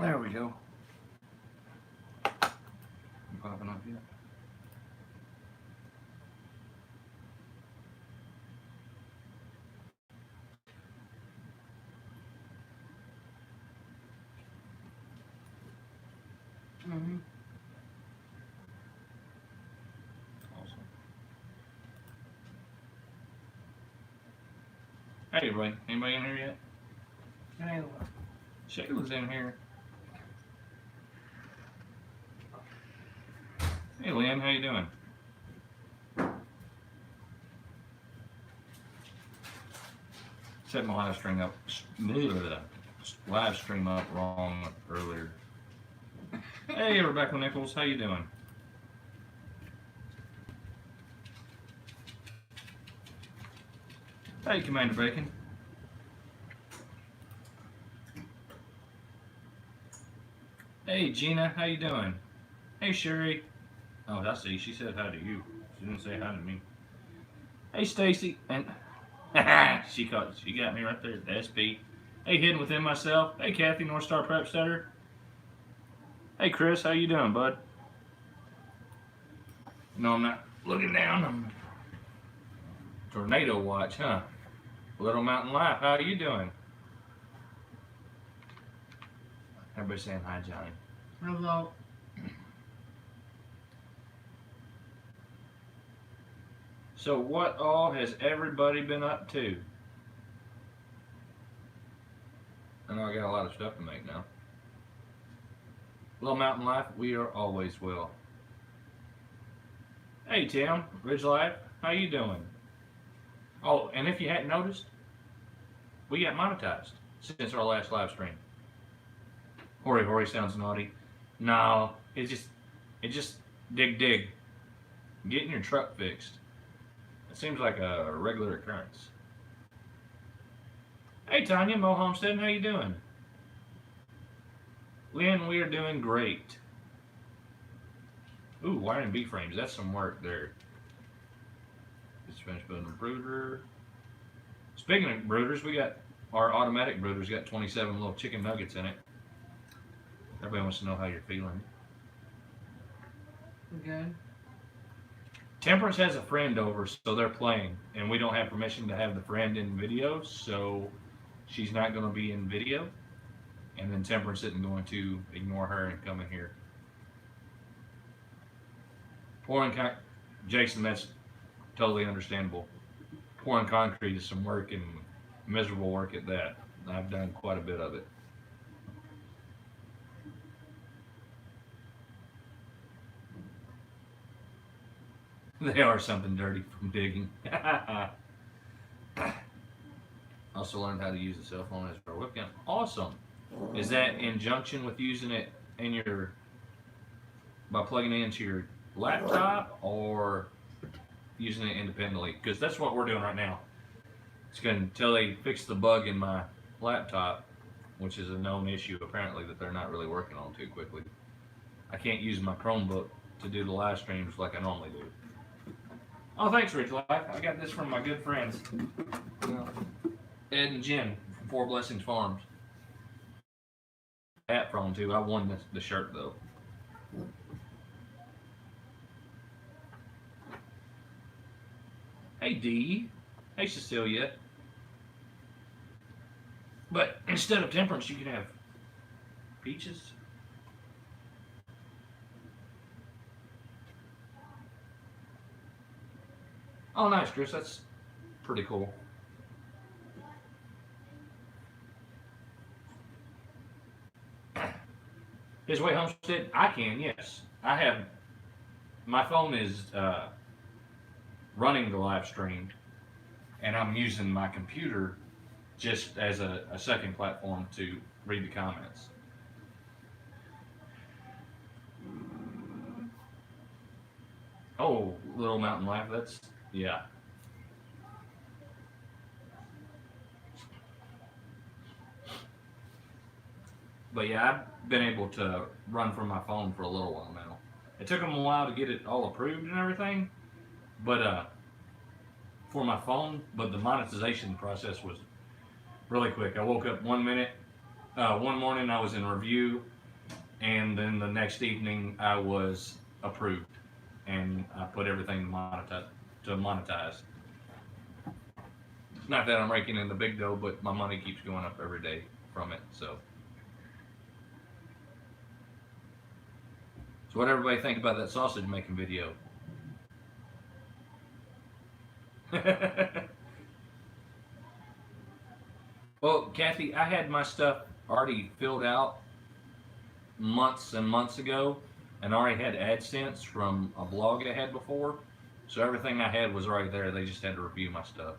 There we go. You popping up yet? Mm-hmm. Awesome. Hey, everybody. Anybody in here yet? Shayla's in here. Hey, Lynn. How you doing? Set my live stream up wrong earlier. Hey, Rebecca Nichols. How you doing? Hey, Commander Bacon. Hey, Gina. How you doing? Hey, Sherry. Oh, I see. She said hi to you. She didn't say hi to me. Hey, Stacy. And she got me right there. The SP. Hey, Hidden Within Myself. Hey, Kathy, North Star Prep Setter. Hey, Chris. How you doing, bud? No, I'm not looking down. I'm tornado watch, huh? Little Mountain Life. How are you doing? Everybody saying hi, Johnny. Hello. So what all has everybody been up to? I know I got a lot of stuff to make now. Little Mountain Life, we are always well. Hey Tim, Ridge Life, how you doing? Oh, and if you hadn't noticed, we got monetized since our last live stream. Hori sounds naughty. No, it just dig. Getting your truck fixed. It seems like a regular occurrence. Hey Tanya, Mo Homesteading, how you doing? Lynn, we are doing great. Ooh, wiring B-frames, that's some work there. Just finished building a brooder. Speaking of brooders, we got our automatic brooders got 27 little chicken nuggets in it. Everybody wants to know how you're feeling. Good. Temperance has a friend over, so they're playing, and we don't have permission to have the friend in video, so she's not going to be in video. And then Temperance isn't going to ignore her and come in here. Jason, that's totally understandable. Pouring concrete is some work and miserable work at that. I've done quite a bit of it. They are something dirty from digging. Also learned how to use the cell phone as our webcam. Awesome. Is that in conjunction with using it in your, by plugging it into your laptop, or using it independently? Because that's what we're doing right now. It's going until they fix the bug in my laptop, which is a known issue apparently that they're not really working on too quickly. I can't use my Chromebook to do the live streams like I normally do. Oh, thanks, Rich Life. I got this from my good friends, Ed and Jen from Four Blessings Farms. Hat from too. I won the shirt though. Hey Dee. Hey Cecilia. But instead of Temperance, you could have peaches. Oh, nice, Chris. That's pretty cool. His way homestead? I can, yes. I have. My phone is running the live stream, and I'm using my computer just as a second platform to read the comments. Oh, Little Mountain Life. That's, yeah. But yeah, I've been able to run from my phone for a little while now. It took them a while to get it all approved and everything, but for my phone, but the monetization process was really quick. I woke up 1 minute, One morning I was in review, and then the next evening I was approved, and I put everything to monetize. Not that I'm raking in the big dough, but my money keeps going up every day from it. So what everybody think about that sausage making video? Well, Kathy, I had my stuff already filled out months and months ago, and already had AdSense from a blog I had before. So everything I had was right there. They just had to review my stuff.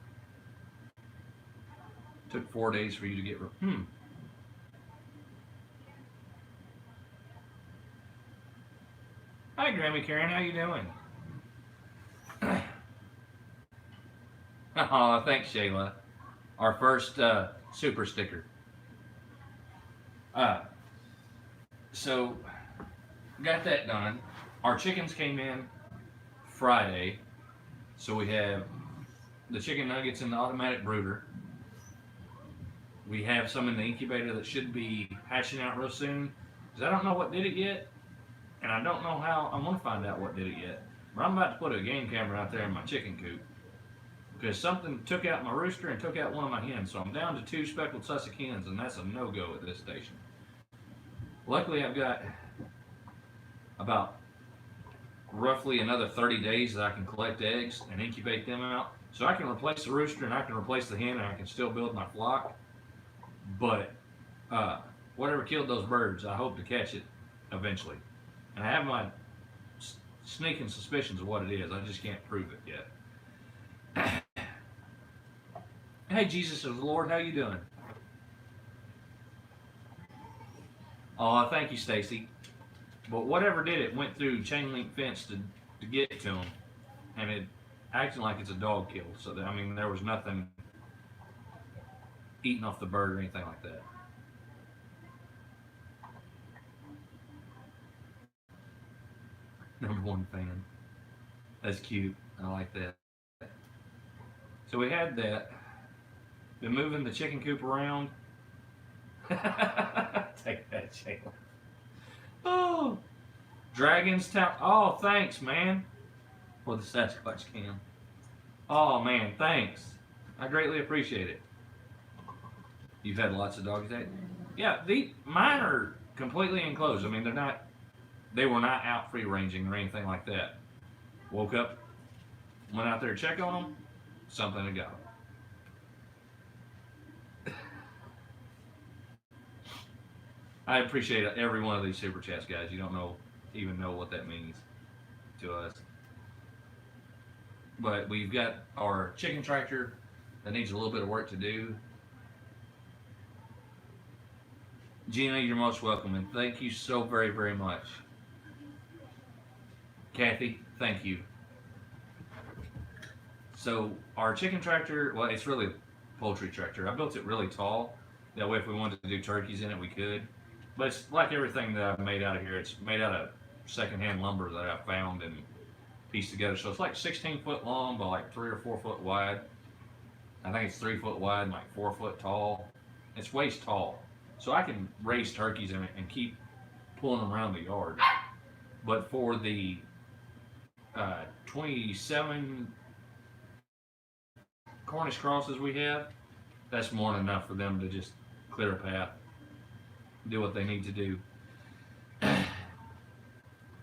Took 4 days for you to get. Hi, Grammy Karen. How you doing? Oh, thanks, Shayla. Our first super sticker. Uh, so got that done. Our chickens came in Friday, so we have the chicken nuggets in the automatic brooder. We have some in the incubator that should be hatching out real soon. Cause I don't know what did it yet, and I don't know how. I'm gonna find out what did it yet. But I'm about to put a game camera out there in my chicken coop because something took out my rooster and took out one of my hens. So I'm down to 2 speckled Sussex hens, and that's a no-go at this station. Luckily, I've got about roughly another 30 days that I can collect eggs and incubate them out. So I can replace the rooster and I can replace the hen and I can still build my flock. But whatever killed those birds, I hope to catch it eventually. And I have my sneaking suspicions of what it is. I just can't prove it yet. Hey, Jesus of the Lord, how you doing? Oh, thank you, Stacy. But whatever did it went through chain link fence to get to him, and it acting like it's a dog kill. So that, I mean, there was nothing eating off the bird or anything like that. #1 fan. That's cute. I like that. So we had that. Been moving the chicken coop around. Take that, Shayla. Oh, Dragon's Town. Oh, thanks, man, for the Sasquatch cam. Oh, man, thanks. I greatly appreciate it. You've had lots of dogs, that? Yeah, mine are completely enclosed. I mean, they were not out free ranging or anything like that. Woke up, went out there to check on them, something had got them. I appreciate every one of these super chats, guys. You don't even know what that means to us. But we've got our chicken tractor that needs a little bit of work to do. Gina, you're most welcome, and thank you so very, very much. Kathy, thank you. So our chicken tractor, well, it's really a poultry tractor. I built it really tall. That way, if we wanted to do turkeys in it, we could. But it's like everything that I've made out of here. It's made out of secondhand lumber that I found and pieced together. So it's like 16 foot long by like 3 or 4 foot wide. I think it's 3 foot wide and like 4 foot tall. It's waist tall. So I can raise turkeys in it and keep pulling them around the yard. But for the 27 Cornish crosses we have, that's more than enough for them to just clear a path, do what they need to do.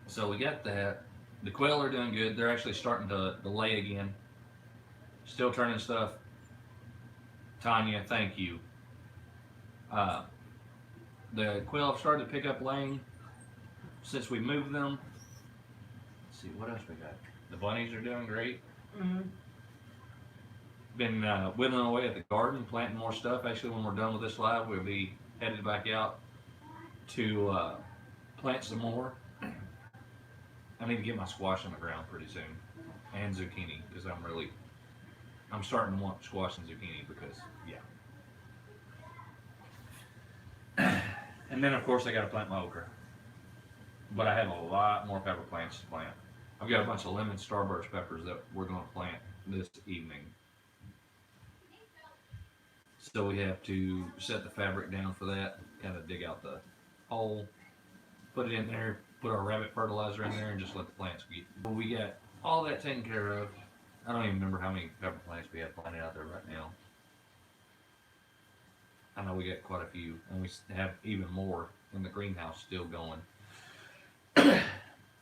So we got that. The quail are doing good. They're actually starting to lay again. Still turning stuff. Tanya, thank you. The quail have started to pick up laying since we moved them. Let's see, what else we got? The bunnies are doing great. Mm-hmm. Been whittling away at the garden, planting more stuff. Actually, when we're done with this live, we'll be headed back out to plant some more. I need to get my squash on the ground pretty soon, and zucchini, because I'm starting to want squash and zucchini because, yeah. And then, of course, I got to plant my okra. But I have a lot more pepper plants to plant. I've got a bunch of lemon starburst peppers that we're going to plant this evening. So we have to set the fabric down for that. kind of dig out the hole, put it in there, put our rabbit fertilizer in there, and just let the plants get. But we got all that taken care of. I don't even remember how many pepper plants we have planted out there right now. I know we got quite a few, and we have even more in the greenhouse still going.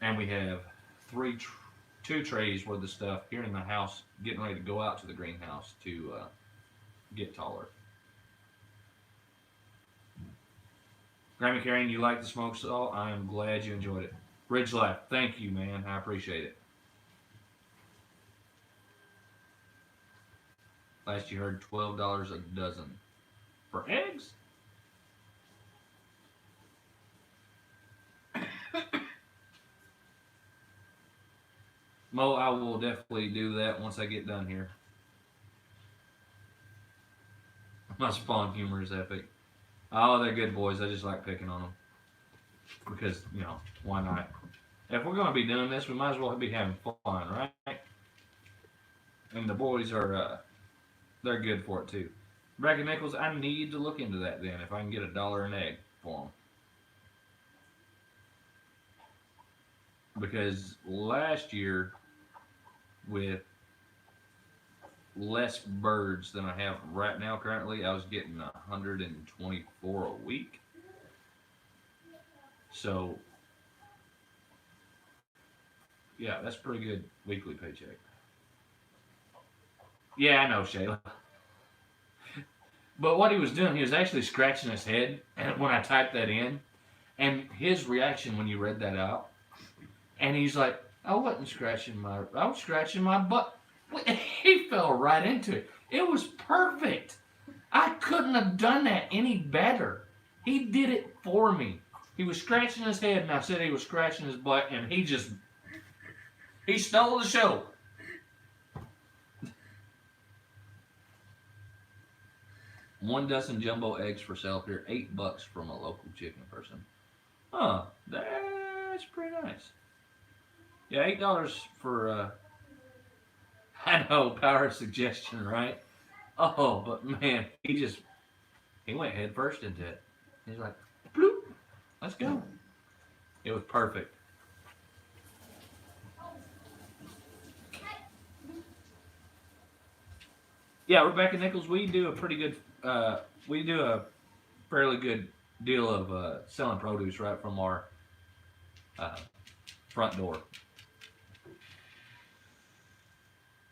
And we have two trays worth of stuff here in the house, getting ready to go out to the greenhouse to get taller. Grammy Karen, you like the smoked salt? I am glad you enjoyed it. Ridge Life, thank you, man. I appreciate it. Last you heard $12 a dozen for eggs. Mo, I will definitely do that once I get done here. My spawn humor is epic. Oh, they're good boys. I just like picking on them. Because, why not? If we're going to be doing this, we might as well be having fun, right? And the boys are, they're good for it too. Bracken Nichols, I need to look into that then, if I can get $1 an egg for them. Because last year, with less birds than I have right now currently, I was getting 124 a week. So, yeah, that's a pretty good weekly paycheck. Yeah, I know, Shayla. But what he was doing, he was actually scratching his head when I typed that in. And his reaction when you read that out, and he's like, I was scratching my butt. He fell right into it. It was perfect. I couldn't have done that any better. He did it for me. He was scratching his head, and I said he was scratching his butt, and he stole the show. One dozen jumbo eggs for sale here, $8 from a local chicken person. Huh, that's pretty nice. Yeah, $8 for, I know, power of suggestion, right? Oh, but man, he went head first into it. He's like, bloop, let's go. It was perfect. Yeah, Rebecca Nichols, we do a fairly good deal of selling produce right from our uh, front door.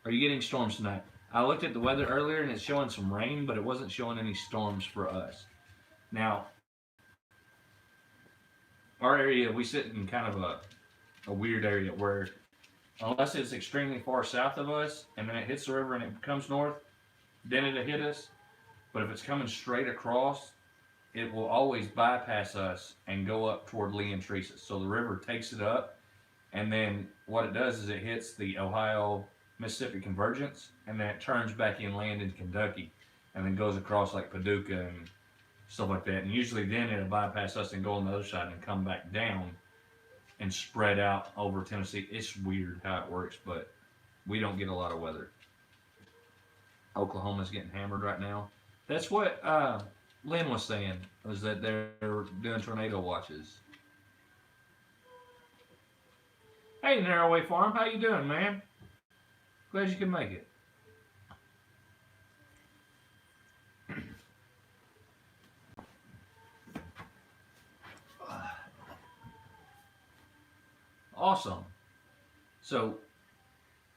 Are you getting storms tonight? I looked at the weather earlier and it's showing some rain, but it wasn't showing any storms for us. Now, our area, we sit in kind of a weird area where, unless it's extremely far south of us and then it hits the river and it comes north, then it'll hit us. But if it's coming straight across, it will always bypass us and go up toward Lee and Teresa. So the river takes it up, and then what it does is it hits the Ohio-Mississippi convergence, and then it turns back inland into Kentucky, and then goes across like Paducah and stuff like that. And usually then it'll bypass us and go on the other side and come back down and spread out over Tennessee. It's weird how it works, but we don't get a lot of weather. Oklahoma's getting hammered right now. That's what Lynn was saying, was that they're doing tornado watches. Hey, Narrowway Farm, how you doing, man? Glad you could make it. Awesome. So,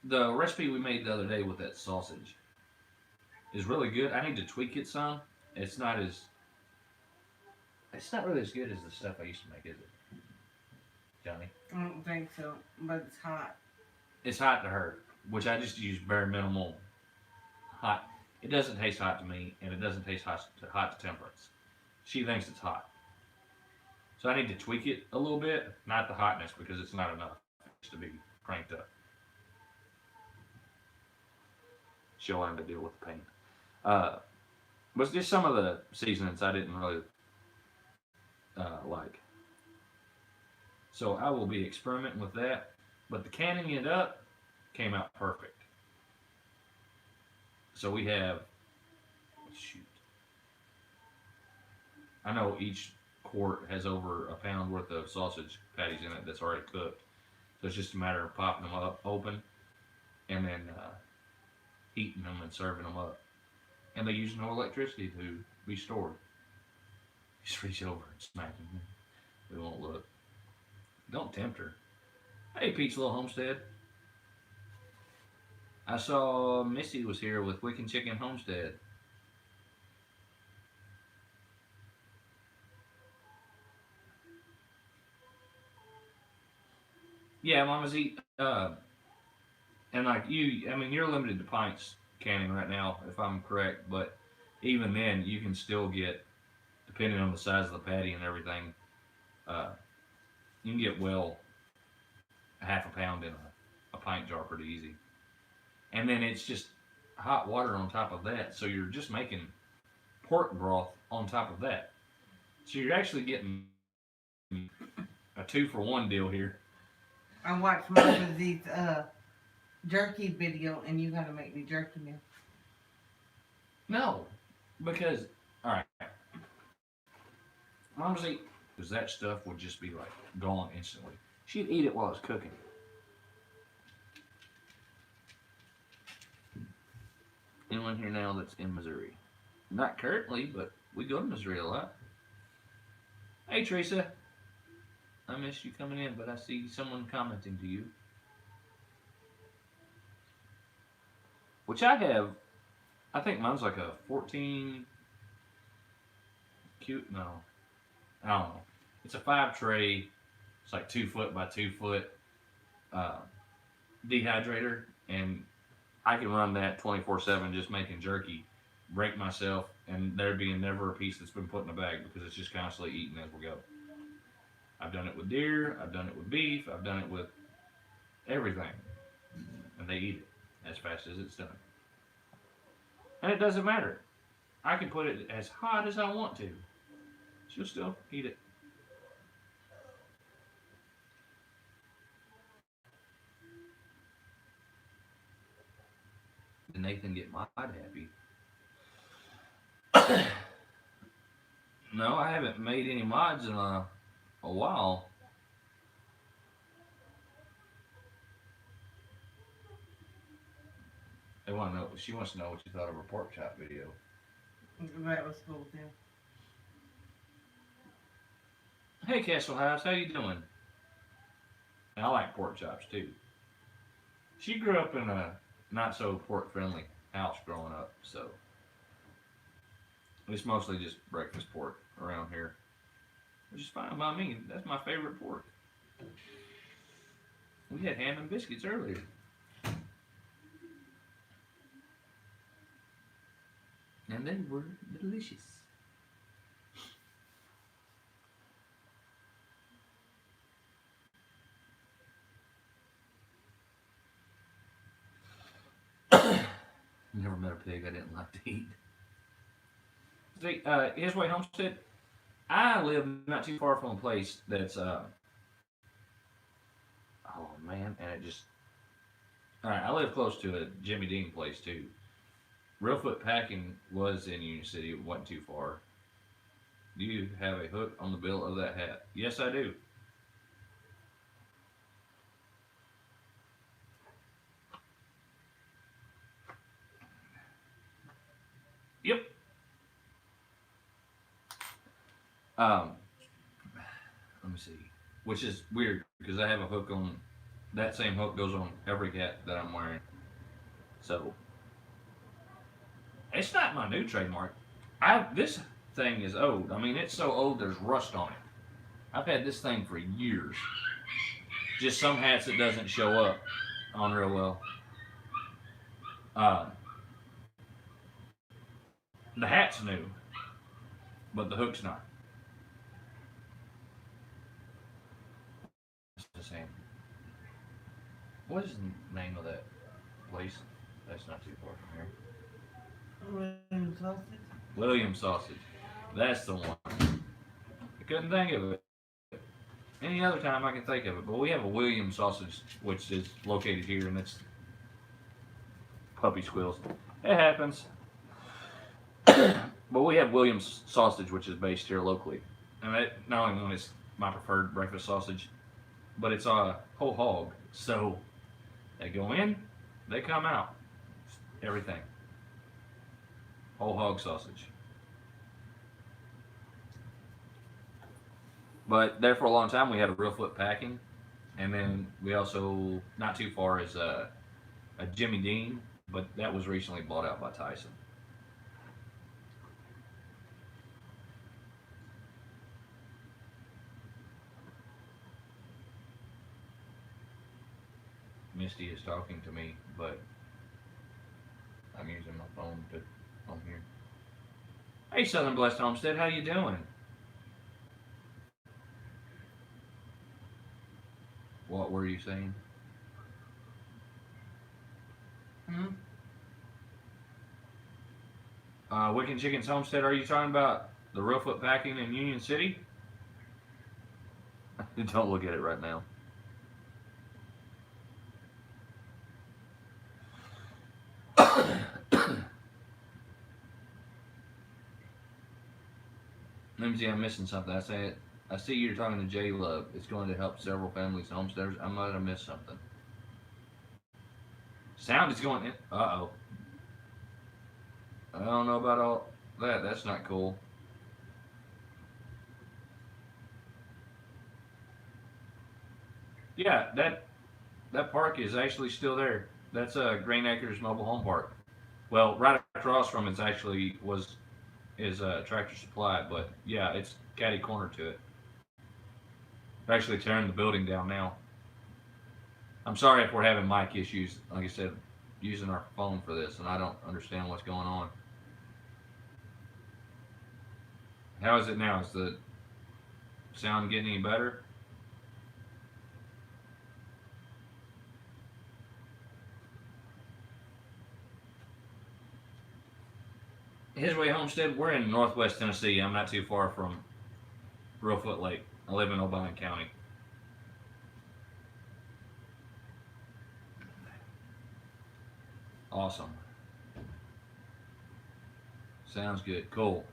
the recipe we made the other day with that sausage is really good. I need to tweak it some. It's not really as good as the stuff I used to make, is it, Johnny? I don't think so, but it's hot. It's hot to her, which I just use bare minimal hot. It doesn't taste hot to me, and it doesn't taste hot to Temperance. She thinks it's hot. So I need to tweak it a little bit, not the hotness, because it's not enough to be cranked up. She'll learn to deal with the pain. But just some of the seasonings I didn't really like. So I will be experimenting with that. But the canning it up came out perfect. So we have, shoot. I know each quart has over a pound worth of sausage patties in it that's already cooked. So it's just a matter of popping them up open and then heating them and serving them up. And they use no electricity to be stored. Just reach over and smack them. We won't look. Don't tempt her. Hey, Pete's Little Homestead. I saw Missy was here with Wicked Chicken Homestead. Yeah, Mama Z. And like you, I mean, you're limited to pints canning right now, if I'm correct. But even then, you can still get, depending on the size of the patty and everything, uh, you can get well half a pound in a pint jar pretty easy. And then it's just hot water on top of that, so you're just making pork broth on top of that. So you're actually getting a 2-for-1 deal here. I watched Mama Z's jerky video, and you gotta make me jerky now. No, because all right, Mama Z, because that stuff would just be like gone instantly. She'd eat it while it's cooking. Anyone here now that's in Missouri? Not currently, but we go to Missouri a lot. Hey, Teresa. I missed you coming in, but I see someone commenting to you. Which I have, I think mine's like a 14, cute, no, I don't know. It's a 5 tray, it's like 2 foot by 2 foot dehydrator, and I can run that 24/7 just making jerky, break myself, and there being never a piece that's been put in a bag because it's just constantly eating as we go. I've done it with deer, I've done it with beef, I've done it with everything, and they eat it as fast as it's done. And it doesn't matter. I can put it as hot as I want to. She'll still eat it. Did Nathan get mod happy? No, I haven't made any mods in a while. They want to know. She wants to know what you thought of her pork chop video. That was cool too. Hey, Castle House, how you doing? I like pork chops too. She grew up in a not so pork friendly house growing up, so it's mostly just breakfast pork around here, which is fine by me. That's my favorite pork. We had ham and biscuits earlier. And they were delicious. Never met a pig I didn't like to eat. See, his way homestead. I live not too far from a place that's oh man, and it just alright, I live close to a Jimmy Dean place too. Real Foot Packing was in Union City, it wasn't too far. Do you have a hook on the bill of that hat? Yes, I do. Yep. Let me see. Which is weird because I have a hook on that same hook goes on every hat that I'm wearing. So it's not my new trademark. This thing is old. I mean, it's so old there's rust on it. I've had this thing for years. Just some hats it doesn't show up on real well. The hat's new, but the hook's not. It's the same. What is the name of that place? That's not too far from here. William sausage. William Sausage. That's the one. I couldn't think of it. Any other time I can think of it, but we have a William Sausage, which is located here, and it's puppy squeals. It happens. But we have Williams sausage, which is based here locally, and that not only one is my preferred breakfast sausage, but it's a whole hog. So they go in, they come out, everything, whole hog sausage. But there for a long time, we had a real foot packing, and then we also not too far is a Jimmy Dean, but that was recently bought out by Tyson. Misty is talking to me, but I'm using my phone to on here. Hey, Southern Blessed Homestead, how you doing? What were you saying? Hmm? Wicked Chickens Homestead, are you talking about the real foot packing in Union City? Don't look at it right now. Let me see, I'm missing something. I say it. I see you're talking to J Love. It's going to help several families homesteaders. I might have missed something. Sound is going in. Uh oh. I don't know about all that. That's not cool. Yeah, that park is actually still there. That's Green Acres Mobile Home Park. Well, right across from it's actually was is Tractor Supply, but yeah, it's catty corner to it. They're actually tearing the building down now. I'm sorry if we're having mic issues. Like I said, using our phone for this, and I don't understand what's going on. How is it now? Is the sound getting any better? His Way Homestead, we're in northwest Tennessee. I'm not too far from Reelfoot Lake. I live in Obion County. Awesome. Sounds good. Cool.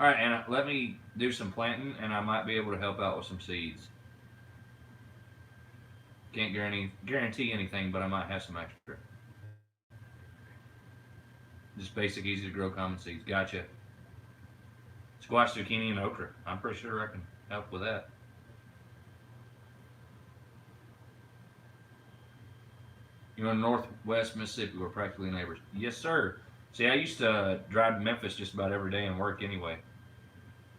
All right, Anna, let me do some planting, and I might be able to help out with some seeds. Can't guarantee anything, but I might have some extra. Just basic, easy to grow common seeds. Gotcha. Squash, zucchini, and okra. I'm pretty sure I can help with that. You're in northwest Mississippi. We're practically neighbors. Yes, sir. See, I used to drive to Memphis just about every day and work anyway.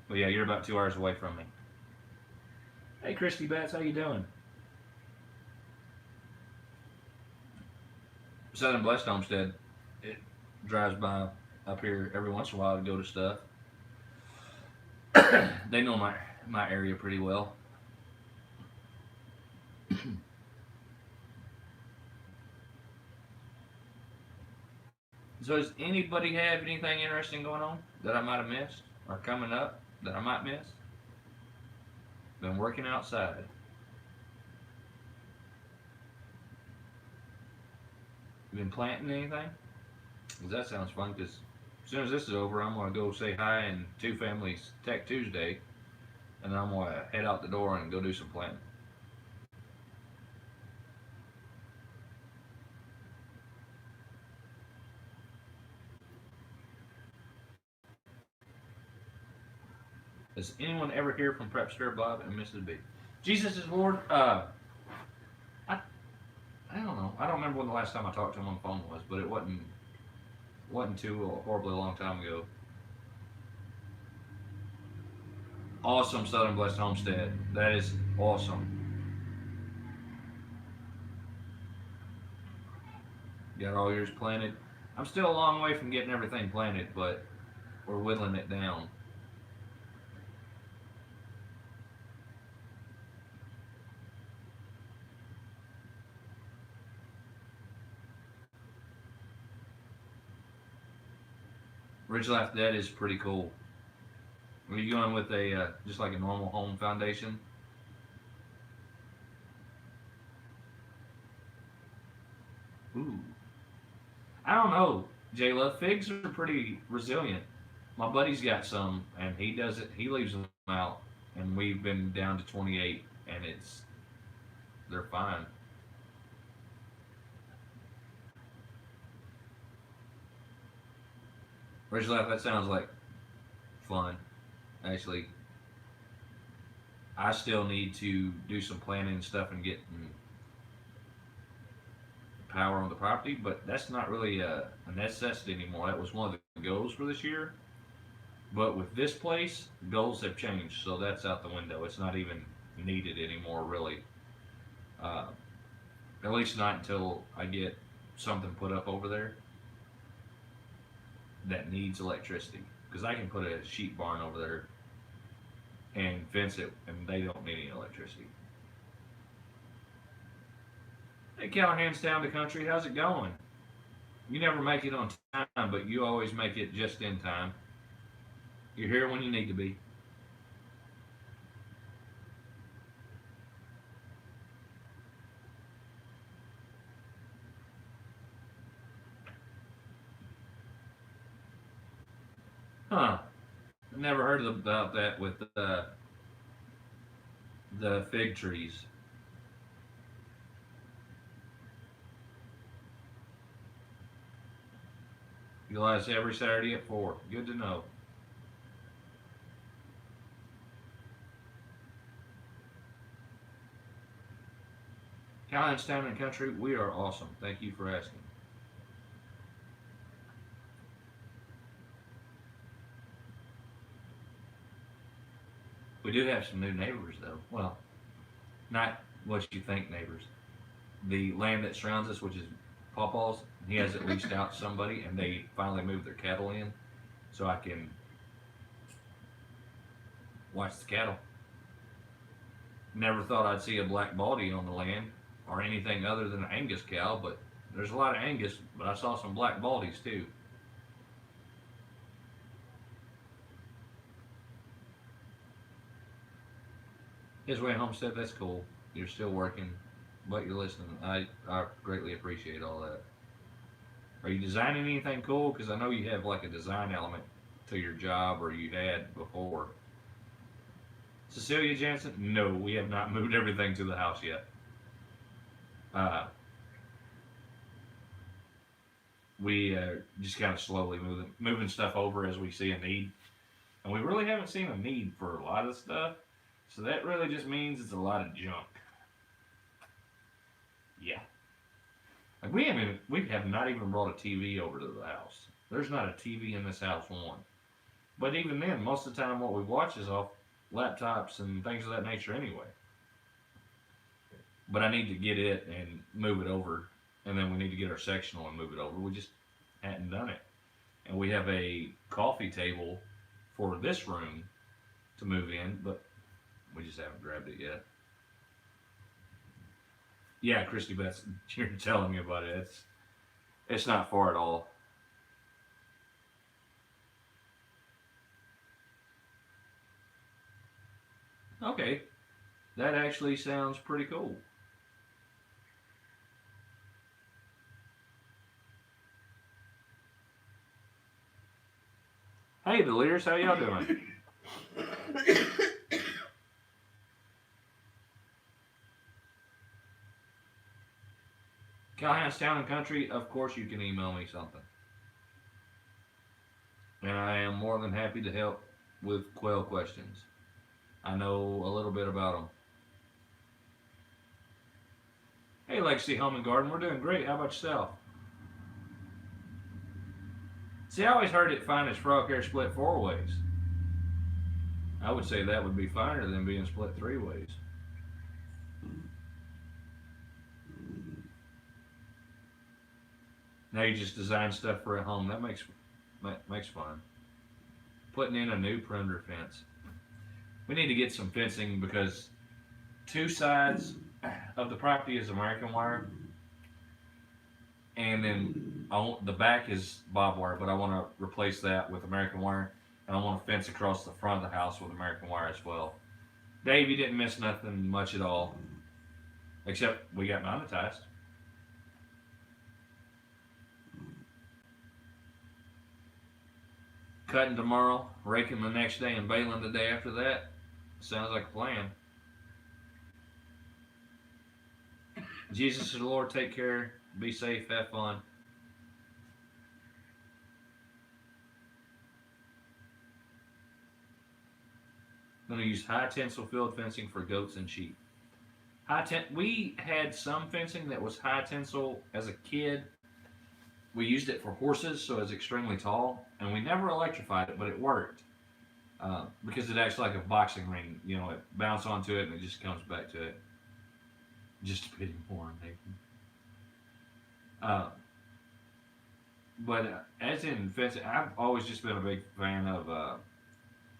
But yeah, you're about 2 hours away from me. Hey, Christy Batts, how you doing? Southern Blessed Homestead. It drives by up here every once in a while to go to stuff. They know my area pretty well. So does anybody have anything interesting going on that I might have missed or coming up that I might miss? Been working outside. 'Been planting anything? 'Cause that sounds fun. Because as soon as this is over, I'm gonna go say hi and Two Families Tech Tuesday, and then I'm gonna head out the door and go do some planting. Does anyone ever hear from Prepster Bob and Mrs. B? Jesus is Lord. I I don't know. I don't remember when the last time I talked to him on the phone was, but it wasn't too horribly long time ago. Awesome Southern Blessed Homestead. That is awesome. Got all yours planted. I'm still a long way from getting everything planted, but we're whittling it down. Ridge Life Dead is pretty cool. Are you going with a just like a normal home foundation? Ooh, I don't know. J Love, figs are pretty resilient. My buddy's got some, and he does it. He leaves them out, and we've been down to 28, and they're fine. Rich Left, that sounds like fun. Actually, I still need to do some planning and stuff and get power on the property, but that's not really a necessity anymore. That was one of the goals for this year. But with this place, goals have changed, so that's out the window. It's not even needed anymore, really. Uh, at least not until I get something put up over there that needs electricity. Because I can put a sheep barn over there and fence it, and they don't need any electricity. Hey, Callahan's down the country. How's it going? You never make it on time, but you always make it just in time. You're here when you need to be. Huh. I never heard about that with the fig trees. Utilize every Saturday at 4. Good to know. Callahan's Town and Country, we are awesome. Thank you for asking. We do have some new neighbors, though. Well, not what you think neighbors. The land that surrounds us, which is Pawpaw's, he has it leased out to somebody, and they finally moved their cattle in, so I can watch the cattle. Never thought I'd see a black baldy on the land, or anything other than an Angus cow, but there's a lot of Angus, but I saw some black baldies too. His way homestead, that's cool. You're still working, but you're listening. I greatly appreciate all that. Are you designing anything cool? Because I know you have like a design element to your job, or you had before. Cecilia Jansen? No, we have not moved everything to the house yet. Uh, we just kind of slowly moving stuff over as we see a need, and we really haven't seen a need for a lot of stuff. So that really just means it's a lot of junk. Yeah. Like we have not even brought a TV over to the house. There's not a TV in this house, one. But even then, most of the time what we watch is off laptops and things of that nature anyway. But I need to get it and move it over, and then we need to get our sectional and move it over. We just hadn't done it. And we have a coffee table for this room to move in, but we just haven't grabbed it yet. Yeah, Christy Beth, you're telling me about it. It's not far at all. Okay, that actually sounds pretty cool. Hey, the leaders, how y'all doing? Callahan's Town and Country, of course you can email me something. And I am more than happy to help with quail questions. I know a little bit about them. Hey, Legacy Home and Garden, we're doing great. How about yourself? See, I always heard it fine as frog hair split 4 ways. I would say that would be finer than being split 3 ways. Now you just design stuff for at home. That makes fun. Putting in a new perimeter fence. We need to get some fencing because 2 sides of the property is American wire, and then the back is barbed wire. But I want to replace that with American wire, and I want to fence across the front of the house with American wire as well. Dave, you didn't miss nothing much at all, except we got monetized. Cutting tomorrow, raking the next day, and baling the day after that. Sounds like a plan. Jesus is the Lord. Take care. Be safe. Have fun. I'm going to use high tensile field fencing for goats and sheep. We had some fencing that was high tensile as a kid. We used it for horses, so it was extremely tall, and we never electrified it, but it worked because it acts like a boxing ring. You know, it bounces onto it and it just comes back to it. Just a pity more, Nathan. Uh, but as in fencing, I've always just been a big fan of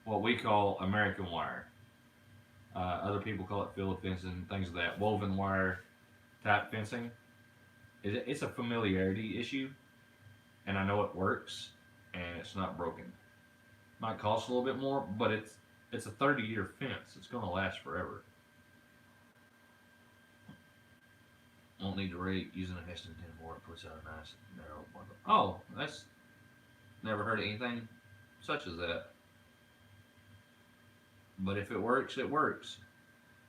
what we call American wire. Other people call it field fencing, things like that. Woven wire type fencing. It's a familiarity issue, and I know it works, and it's not broken. Might cost a little bit more, but it's a 30-year fence. It's going to last forever. Won't need to rake using a Heston 10 board. Puts out a nice narrow bundle. Oh, that's never heard of anything such as that. But if it works, it works.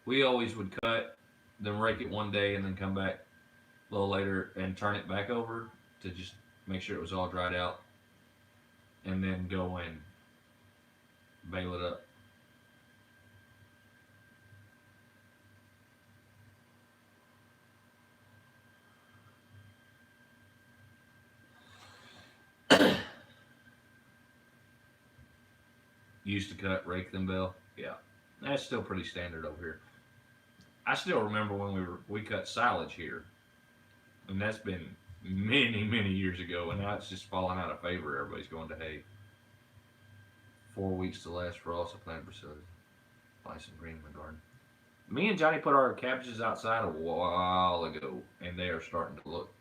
We always would cut, then rake it one day, and then come back a little later and turn it back over to just make sure it was all dried out, and then go and bale it up. Used to cut, rake, then bale. Yeah, that's still pretty standard over here. I still remember when we cut silage here, and that's been many years ago, and now it's just falling out of favor. Everybody's going to hay. 4 weeks to last frost. I planted bruschetta. Buy some green in the garden. Me and Johnny put our cabbages outside a while ago, and they are starting to look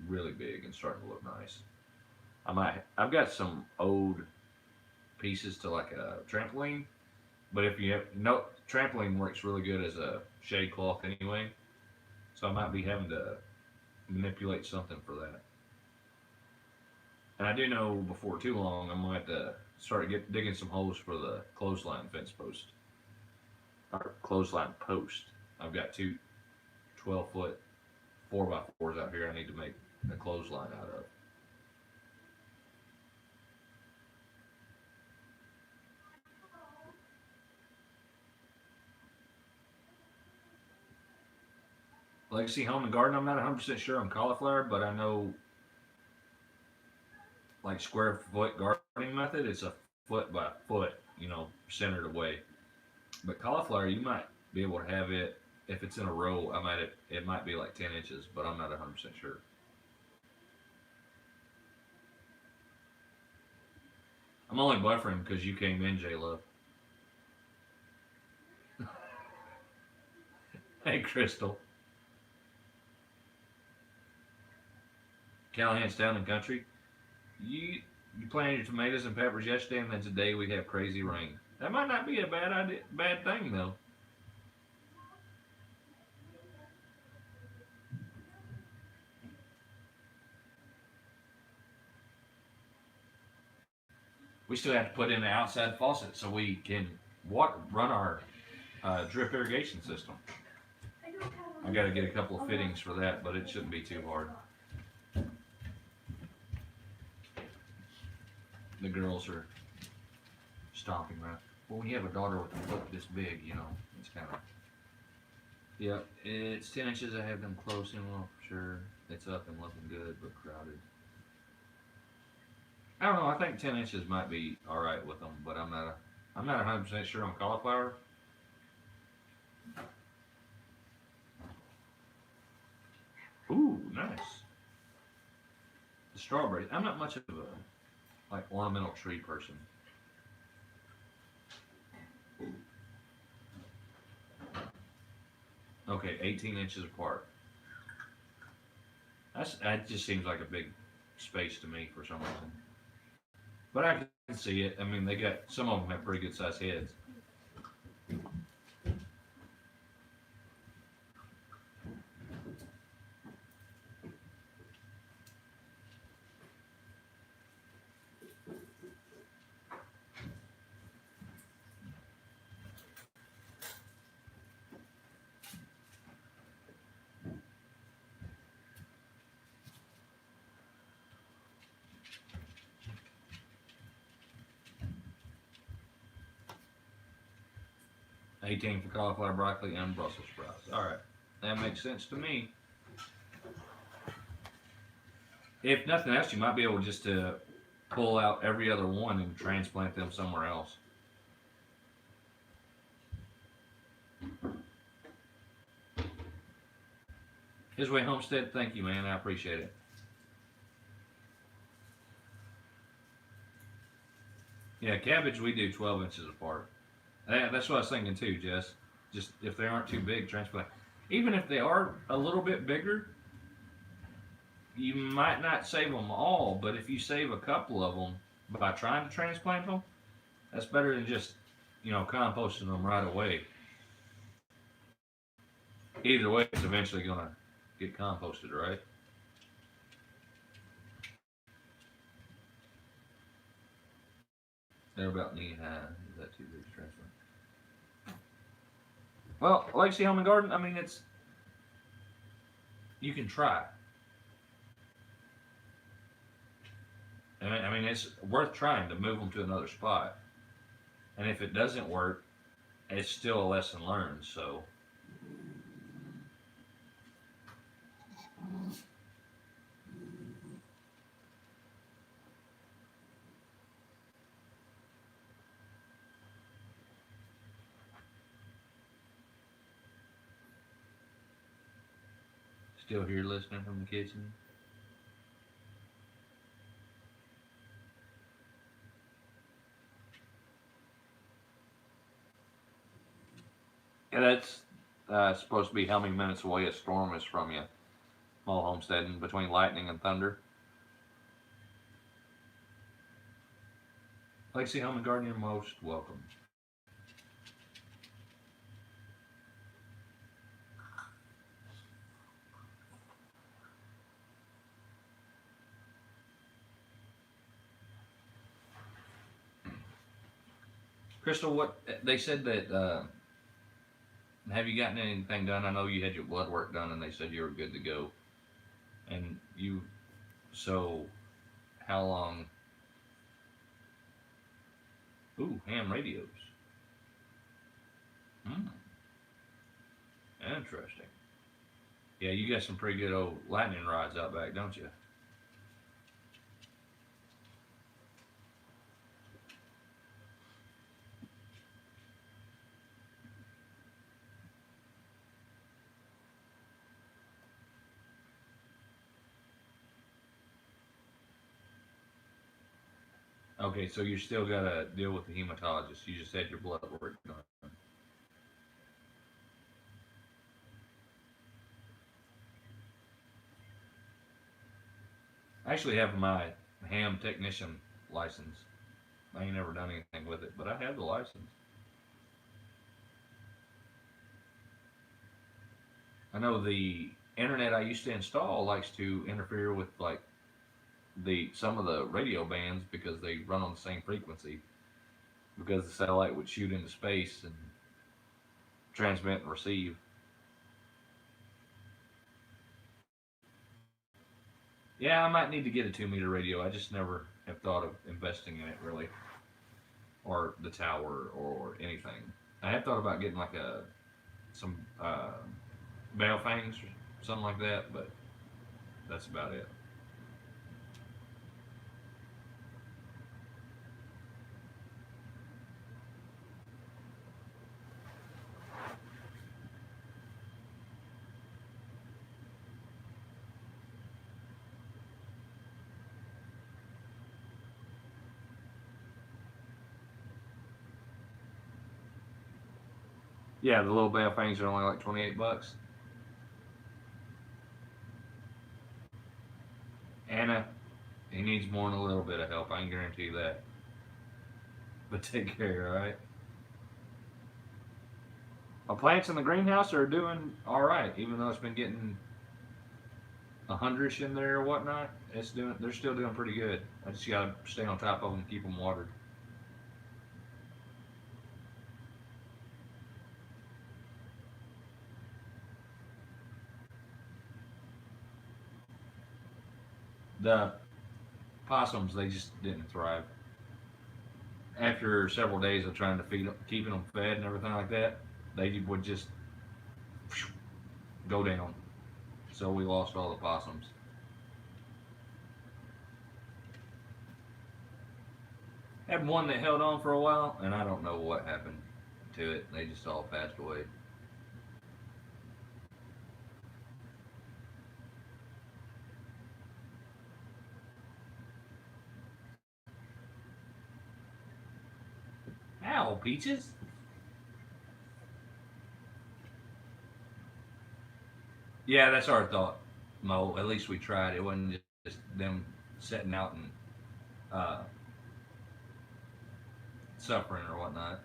really big and starting to look nice. I've got some old pieces to like a trampoline, but if you have no trampoline works really good as a shade cloth anyway, so I might be having to manipulate something for that. And I do know before too long I'm gonna have to start digging some holes for the clothesline fence post or clothesline post. I've got two 12-foot 4x4s out here I need to make a clothesline out of. Legacy Home and Garden, I'm not 100% sure on cauliflower, but I know like square foot gardening method, it's a foot by foot, centered away. But cauliflower, you might be able to have it if it's in a row. It might be like 10 inches, but I'm not 100% sure. I'm only buffering because you came in, J Love. Hey, Crystal. Callahan's Town and Country. You planted your tomatoes and peppers yesterday, and then today we have crazy rain. That might not be a bad thing though. We still have to put in an outside faucet so we can run our drip irrigation system. I got to get a couple of fittings for that, but it shouldn't be too hard. The girls are stomping around. Well, when you have a daughter with a foot this big, it's kind of. Yep, it's 10 inches. I have them close in, well, for sure. It's up and looking good, but crowded. I don't know. I think 10 inches might be all right with them, but I'm not 100% sure on cauliflower. Ooh, nice. The strawberries. I'm not much of a ornamental tree person. Okay, 18 inches apart. That just seems like a big space to me for some reason. But I can see it. I mean, some of them have pretty good sized heads. 18 for cauliflower, broccoli, and Brussels sprouts. All right, that makes sense to me. If nothing else, you might be able just to pull out every other one and transplant them somewhere else. His Way Homestead, thank you, man. I appreciate it. Yeah, cabbage we do 12 inches apart. That's what I was thinking too, Jess. Just if they aren't too big, transplant. Even if they are a little bit bigger, you might not save them all, but if you save a couple of them by trying to transplant them, that's better than just, composting them right away. Either way, it's eventually going to get composted, right? They're about knee high. Is that too big to transplant? Well, Legacy Home and Garden, I mean, you can try. I mean, it's worth trying to move them to another spot. And if it doesn't work, it's still a lesson learned. So, still here listening from the kitchen. Yeah, that's supposed to be how many minutes away a storm is from you. Small homesteading between lightning and thunder. Legacy Home and Garden, you're most welcome. Crystal, what they said that have you gotten anything done? I know you had your blood work done, and they said you were good to go. And so how long? Ooh, ham radios. Hmm, interesting. Yeah, you got some pretty good old lightning rods out back, don't you? Okay, so you still got to deal with the hematologist. You just had your blood work done. I actually have my ham technician license. I ain't never done anything with it, but I have the license. I know the internet I used to install likes to interfere with like the some of the radio bands because they run on the same frequency because the satellite would shoot into space and transmit and receive. Yeah, I might need to get a 2 meter radio. I just never have thought of investing in it really, or the tower or anything. I have thought about getting like some bale fangs or something like that, but that's about it. Yeah, the little bale fangs are only like 28 bucks. Anna, he needs more than a little bit of help. I can guarantee you that. But take care, all right? My plants in the greenhouse are doing all right, even though it's been getting a hundredish in there or whatnot. They're still doing pretty good. I just gotta stay on top of them, keep them watered. The possums, they just didn't thrive. After several days of trying to feed them, keeping them fed and everything like that, they would just go down. So we lost all the possums. Had one that held on for a while, and I don't know what happened to it. They just all passed away. Ow, Peaches. Yeah, that's our thought, Mo. At least we tried. It wasn't just them setting out and uh, suffering or whatnot.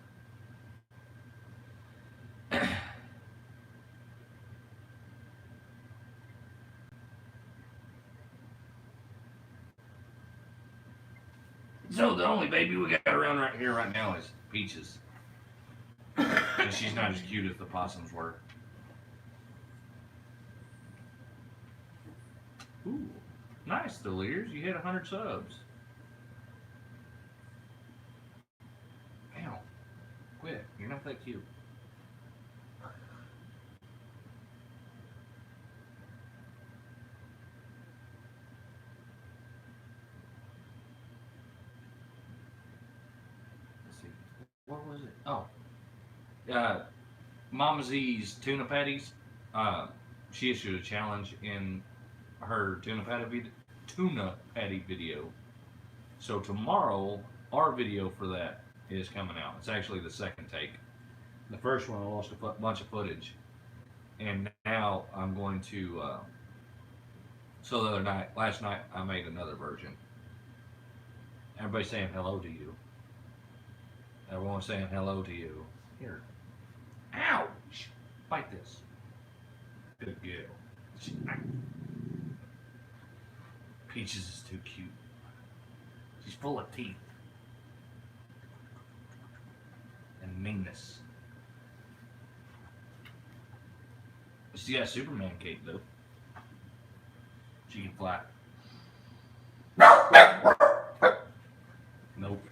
So the only baby we got around right here right now is Peaches. And she's not as cute as the possums were. Ooh, nice, the leaders. You hit 100 subs. Ow. Quit. You're not that cute. Let's see. What was it? Oh. Mama Z's tuna patties. She issued a challenge in her tuna patty video. So tomorrow, our video for that is coming out. It's actually the second take. The first one I lost a bunch of footage, and now I'm going to. So the other night, last night, I made another version. Everybody's saying hello to you. Everyone's saying hello to you. Here. Ouch! Bite this. Good girl. Peaches is too cute. She's full of teeth. And meanness. She got a Superman cape though. She can fly. Nope.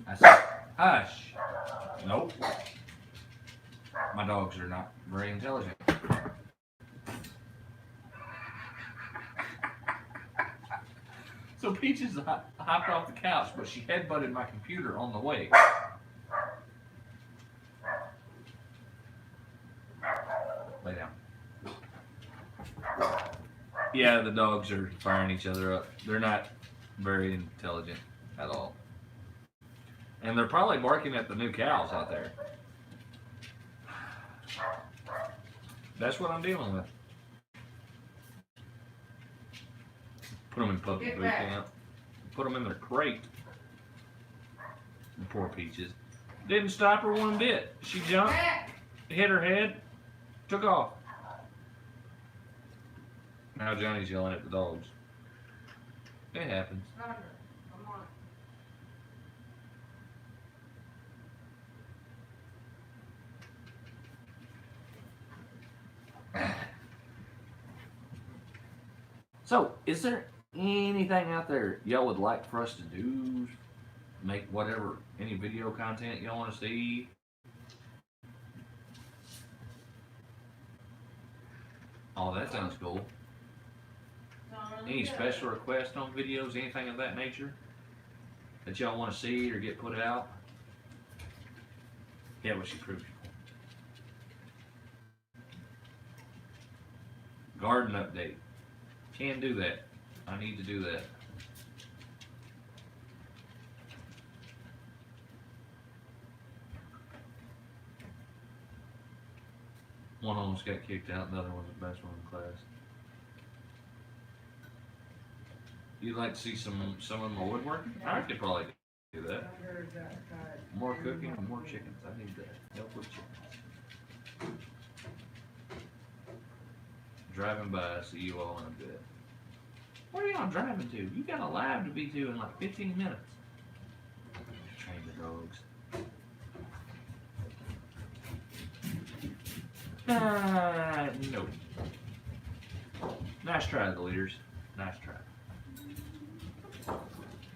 I said, hush. Nope. My dogs are not very intelligent. So Peaches hopped off the couch, but she headbutted my computer on the way. Lay down. Yeah, the dogs are firing each other up. They're not very intelligent at all. And they're probably barking at the new cows out there. That's what I'm dealing with. Put them in public boot camp. Put them in their crate. The poor Peaches. Didn't stop her one bit. She jumped, hit her head, took off. Now Johnny's yelling at the dogs. It happens. So, is there anything out there y'all would like for us to do? Make whatever, any video content y'all want to see? Oh, that sounds cool. Any special requests on videos, anything of that nature that y'all want to see or get put out? Yeah, what she proved. Garden update. Can do that. I need to do that. One almost got kicked out, the other one's the best one in class. You'd like to see some of my woodworking? I could probably do that. More cooking and more chickens. I need that. Help with chickens. Driving by, see you all in a bit. Where are y'all driving to? You got a live to be to in like 15 minutes. Train the dogs. No. Nice try, the leaders. Nice try.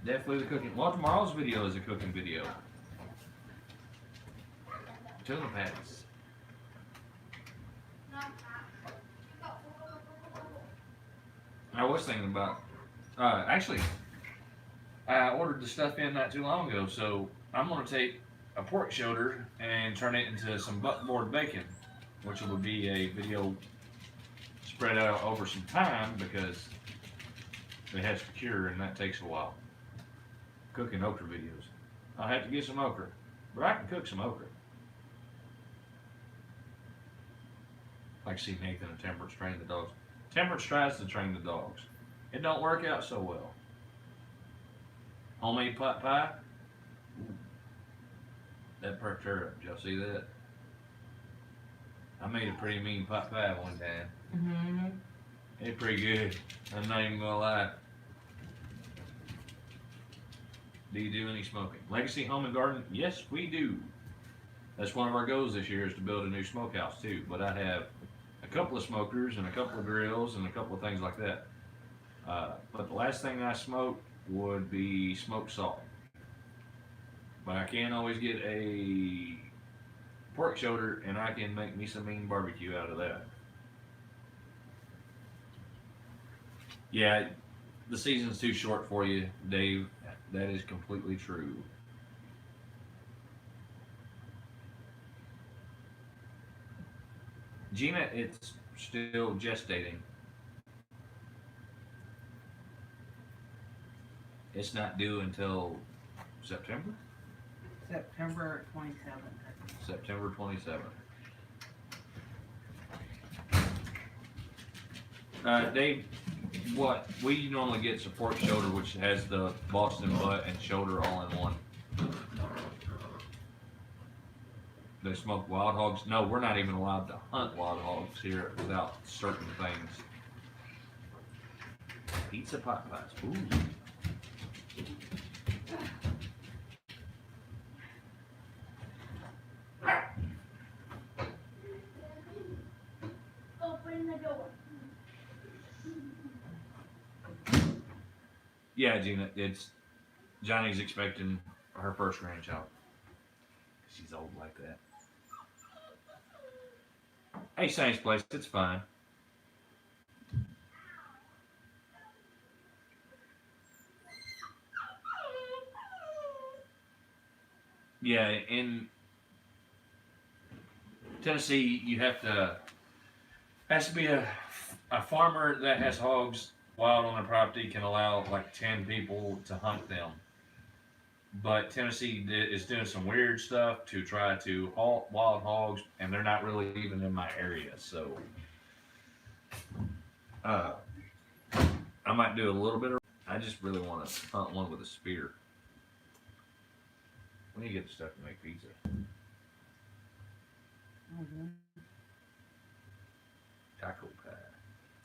Definitely the cooking. Well, tomorrow's video is a cooking video. Tuna patties. I was thinking about, actually, I ordered the stuff in not too long ago, so I'm going to take a pork shoulder and turn it into some buckboard bacon, which will be a video spread out over some time because it has to cure and that takes a while. Cooking okra videos. I'll have to get some okra, but I can cook some okra. Like see Nathan and Temperance train the dogs. Temperance tries to train the dogs. It don't work out so well. Homemade pot pie. Ooh, that perked her up. Did y'all see that? I made a pretty mean pot pie one time. Mm-hmm. It's pretty good. I'm not even gonna lie. Do you do any smoking? Legacy Home and Garden? Yes, we do. That's one of our goals this year is to build a new smokehouse too. But I have a couple of smokers and a couple of grills and a couple of things like that. But the last thing I smoked would be smoked salt. But I can always get a pork shoulder and I can make me some mean barbecue out of that. Yeah, the season's too short for you, Dave. That is completely true. Gina, it's still gestating. It's not due until September? September 27th. September 27th. Dave, what we normally get is a pork shoulder, which has the Boston butt and shoulder all in one. They smoke wild hogs. No, we're not even allowed to hunt wild hogs here without certain things. Pizza pot pies. Ooh. Open the door. Yeah, Gina, it's Johnny's expecting her first grandchild. She's old like that. Hey, Saint's place, it's fine. Yeah, in Tennessee, you have to has to be a farmer that has hogs wild on their property can allow like 10 people to hunt them. But Tennessee is doing some weird stuff to try to halt wild hogs, and they're not really even in my area. So I might do a little bit of. I just really want to hunt one with a spear. When do you get the stuff to make pizza? Mm-hmm. Taco pie.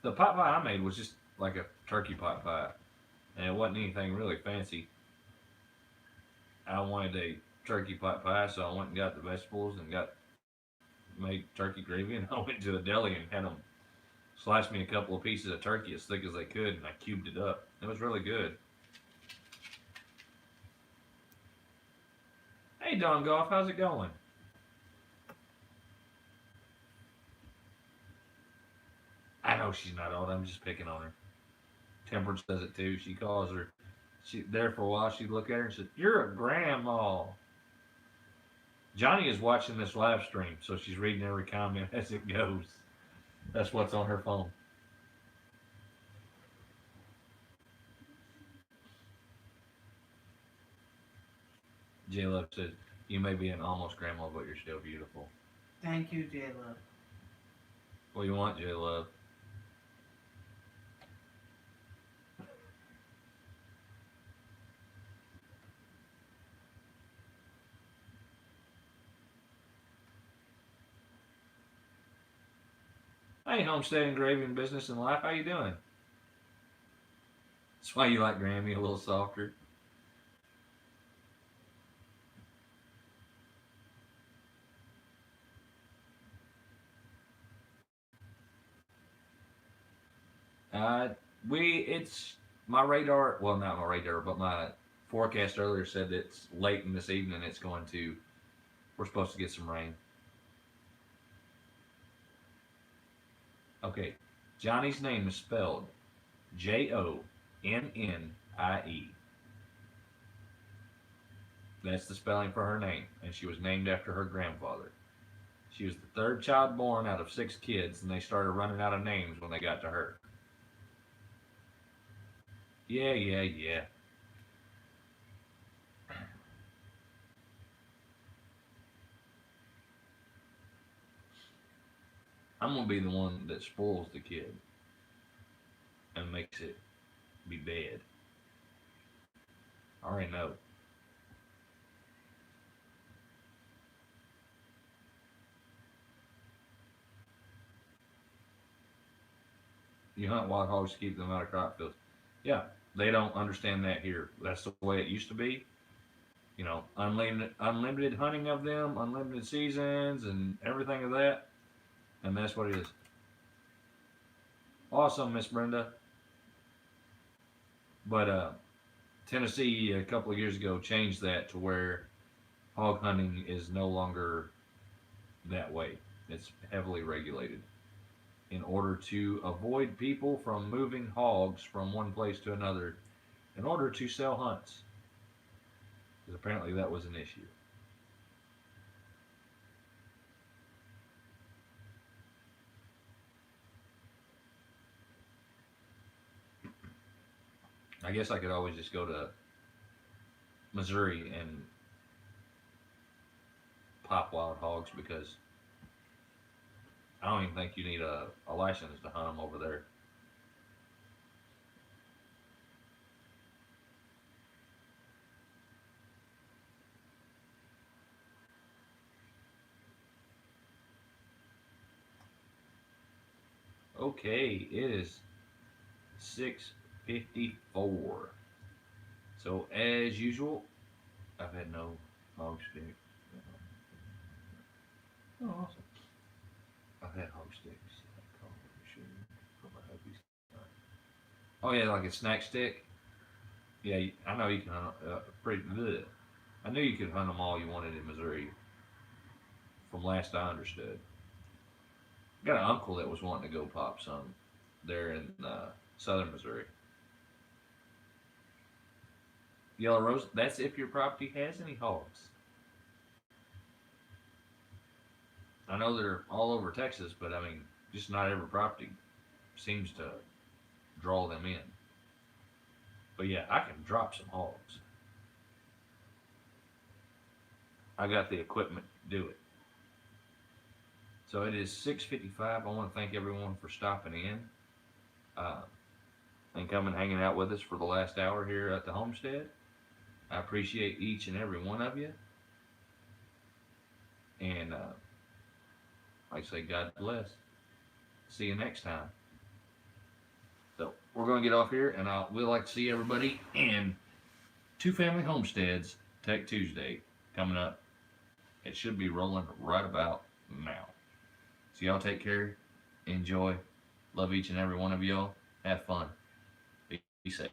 The pot pie I made was just like a turkey pot pie, and it wasn't anything really fancy. I wanted a turkey pot pie, so I went and got the vegetables and made turkey gravy, and I went to the deli and had them slice me a couple of pieces of turkey as thick as they could, and I cubed it up. It was really good. Hey, Don Goff, how's it going? I know she's not old. I'm just picking on her. Temperance does it too. She calls her. She there for a while. She'd look at her and said, "You're a grandma." Johnny is watching this live stream, so she's reading every comment as it goes. That's what's on her phone. J Love said, "You may be an almost grandma, but you're still beautiful." Thank you, J-Love. What do you want, J Love? Hey, homesteading, engraving business and life. How you doing? That's why you like Grammy a little softer. Uh, it's my radar. Well, not my radar, but my forecast earlier said that it's late in this evening. We're supposed to get some rain. Okay, Johnny's name is spelled Jonnie. That's the spelling for her name, and she was named after her grandfather. She was the third child born out of 6 kids, and they started running out of names when they got to her. Yeah, yeah, yeah. I'm gonna be the one that spoils the kid and makes it be bad. I already know. You hunt wild hogs to keep them out of crop fields. Yeah, they don't understand that here. That's the way it used to be. You know, unlimited hunting of them, unlimited seasons, and everything of that. And that's what it is. Awesome, Miss Brenda. But Tennessee a couple of years ago changed that to where hog hunting is no longer that way. It's heavily regulated in order to avoid people from moving hogs from one place to another in order to sell hunts. Because apparently that was an issue. I guess I could always just go to Missouri and pop wild hogs because I don't even think you need a license to hunt them over there. Okay, it is 6:54. So as usual, I've had no hog sticks. Oh, awesome. I've had hog sticks. Oh yeah, like a snack stick. Yeah, I know you can hunt pretty good. I knew you could hunt them all you wanted in Missouri, from last I understood. Got an uncle that was wanting to go pop some there in southern Missouri. Yellow Rose. That's if your property has any hogs. I know they're all over Texas, but I mean, just not every property seems to draw them in. But yeah, I can drop some hogs. I got the equipment to do it. So it is 6:55. I want to thank everyone for stopping in uh, and coming hanging out with us for the last hour here at the homestead. I appreciate each and every one of you. And like I say, God bless. See you next time. So we're going to get off here, and we'd like to see everybody in Two Family Homesteads Tech Tuesday coming up. It should be rolling right about now. So y'all take care, enjoy, love each and every one of y'all, have fun, be safe.